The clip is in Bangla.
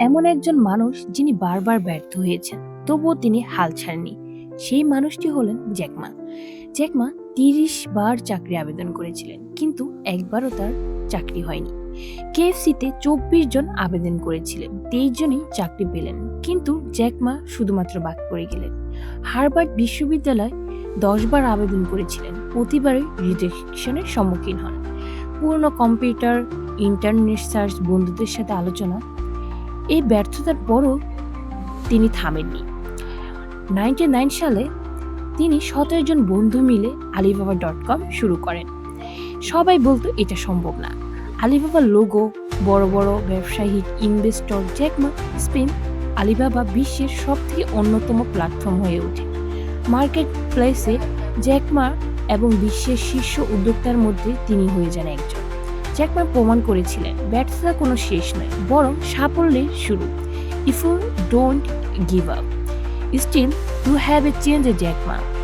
এমন একজন মানুষ যিনি বারবার ব্যর্থ হয়েছেন, তবুও তিনি হাল ছাড়েননি। সেই মানুষটি হলেন জ্যাক মা। জ্যাক মা ৩০ বার চাকরি আবেদন করেছিলেন, কিন্তু একবারও তার চাকরি হয়নি। কেএফসিতে ২৪ জন আবেদন করেছিলেন, ২৩ জনই চাকরি পেলেন, কিন্তু জ্যাক মা শুধুমাত্র বাকি পড়ে গেলেন। হার্ভার্ড বিশ্ববিদ্যালয় ১০ বার আবেদন করেছিলেন, প্রতিবারই রিজেকশনের সম্মুখীন হন। পুরনো কম্পিউটার, ইন্টারনেট সার্চ, বন্ধুদের সাথে আলোচনা, এই ব্যর্থতার পরও তিনি থামেননি। ৯৯ সালে তিনি ১৭ জন বন্ধু মিলে Alibaba.com শুরু করেন। সবাই বলতো এটা সম্ভব না। আলিবাবার লোগো, বড় বড় ব্যবসায়িক investor, Jack Ma Spain Alibaba বিশ্বের সবথেকে অন্যতম প্ল্যাটফর্ম হয়ে ওঠে। মার্কেট প্লেসে জ্যাক মা এবং বিশ্বের শীর্ষ উদ্যোক্তার মধ্যে তিনি হয়ে যান একজন। জ্যাক মা প্রমাণ করেছিলেন ব্যর্থতা কোনো শেষ নয়, বরং সাফল্যের শুরু। If you don't give up, still you have a change, Jack মা।